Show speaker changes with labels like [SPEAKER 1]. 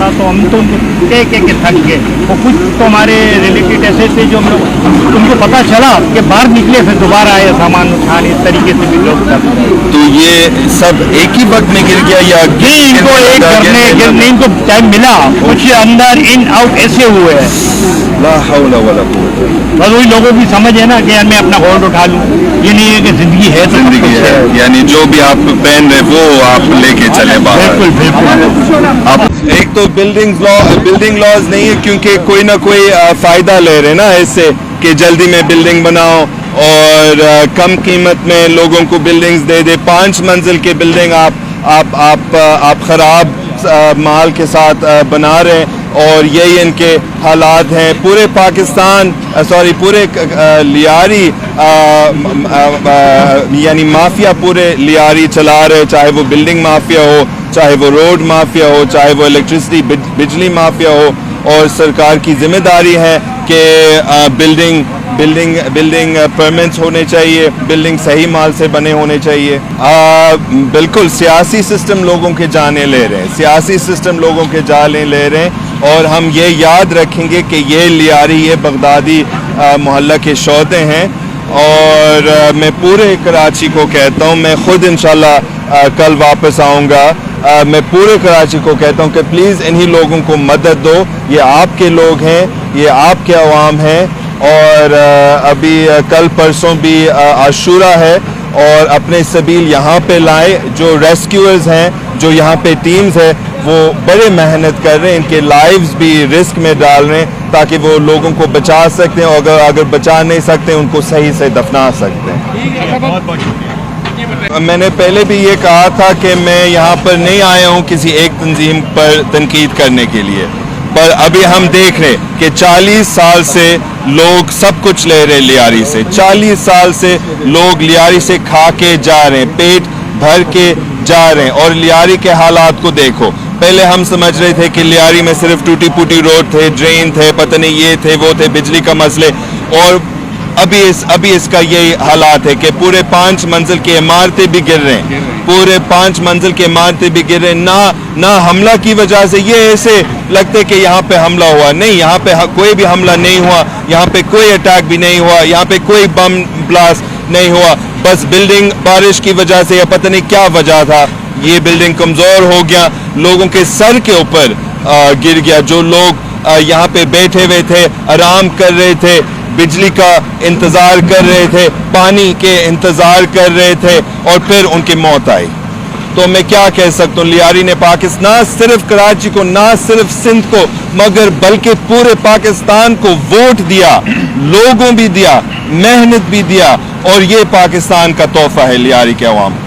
[SPEAKER 1] चला तो हम तो कह के थक गए। और कुछ तो हमारे रिलेटेड ऐसे थे जो हम लोग उनको पता चला कि बाहर निकले फिर दोबारा आए सामान उठाने, इस तरीके से भी लोग करते हैं।
[SPEAKER 2] तो ये सब एक ही वक्त में गिर गया या
[SPEAKER 1] इनको एक गिरने इनको टाइम मिला, कुछ अंदर इन आउट ऐसे हुए हैं।
[SPEAKER 2] ला हौला वला कुव्वता।
[SPEAKER 1] बस वही लोगों की समझ है ना कि यार मैं अपना होल्ड उठा लूँ, ये नहीं है कि जिंदगी है तो
[SPEAKER 2] जिंदगी है, यानी जो भी आप पहन रहे वो आप लेके चले बाहर।
[SPEAKER 1] बिल्कुल बिल्कुल।
[SPEAKER 2] आप एक तो बिल्डिंग लॉज नहीं है क्योंकि कोई ना कोई फायदा ले रहे ना इससे कि जल्दी में बिल्डिंग बनाओ और कम कीमत में लोगों को बिल्डिंग्स दे दे। 5 मंजिल की बिल्डिंग आप खराब माल के साथ बना रहे हैं और यही इनके हालात हैं। पूरे पाकिस्तान पूरे लियारी यानी माफिया पूरे लियारी चला रहे, चाहे वो बिल्डिंग माफिया हो, चाहे वो रोड माफिया हो, चाहे वो इलेक्ट्रिसिटी बिजली माफिया हो। और सरकार की जिम्मेदारी है कि बिल्डिंग परमिट्स होने चाहिए, बिल्डिंग सही माल से बने होने चाहिए। बिल्कुल सियासी सिस्टम लोगों के जाने ले रहे हैं, सियासी सिस्टम लोगों के जाने ले रहे हैं। और हम ये याद रखेंगे कि ये लियारी, ये बगदादी मोहल्ला के शौते हैं। और मैं पूरे कराची को कहता हूँ, मैं खुद इंशाल्लाह कल वापस आऊँगा, मैं पूरे कराची को कहता हूँ कि प्लीज़ इन्हीं लोगों को मदद दो। ये आपके लोग हैं, ये आपके अवाम हैं। और अभी कल परसों भी आशूरा है और अपने सबील यहाँ पे लाए। जो रेस्क्यूअर्स हैं, जो यहाँ पे टीम्स है, वो बड़े मेहनत कर रहे हैं, इनके लाइव्स भी रिस्क में डाल रहे हैं ताकि वो लोगों को बचा सकते हैं। और अगर बचा नहीं सकते उनको सही से दफना सकते हैं। मैंने पहले भी ये कहा था कि मैं यहाँ पर नहीं आया हूँ किसी एक तंजीम पर तनकीद करने के लिए, पर अभी हम देख रहे कि 40 साल से लोग सब कुछ ले रहे लियारी से। 40 साल से लोग लियारी से खा के जा रहे हैं, पेट भर के जा रहे हैं। और लियारी के हालात को देखो। पहले हम समझ रहे थे कि लियारी में सिर्फ टूटी फूटी रोड थे, ड्रेन थे, पता नहीं ये थे वो थे, बिजली का मसले। और अभी इसका यही हालात है कि पूरे 5 मंजिल की इमारतें भी गिर रहे हैं, पूरे 5 मंजिल की इमारतें भी गिर रहे हैं। ना हमला की वजह से ये ऐसे लगते कि यहाँ पे हमला हुआ, नहीं, यहाँ पे कोई भी हमला नहीं हुआ, यहाँ पे कोई अटैक भी नहीं हुआ, यहाँ पे कोई बम ब्लास्ट नहीं हुआ। बस बिल्डिंग बारिश की वजह से या पता नहीं क्या वजह था, ये बिल्डिंग कमजोर हो गया, लोगों के सर के ऊपर गिर गया। जो लोग यहाँ पे बैठे हुए थे, आराम कर रहे थे, बिजली का इंतजार कर रहे थे, पानी के इंतजार कर रहे थे, और फिर उनकी मौत आई। तो मैं क्या कह सकता हूँ, लियारी ने पाकिस्तान, ना सिर्फ कराची को, ना सिर्फ सिंध को, मगर बल्कि पूरे पाकिस्तान को वोट दिया, लोगों भी दिया, मेहनत भी दिया। और ये पाकिस्तान का तोहफा है लियारी के अवाम।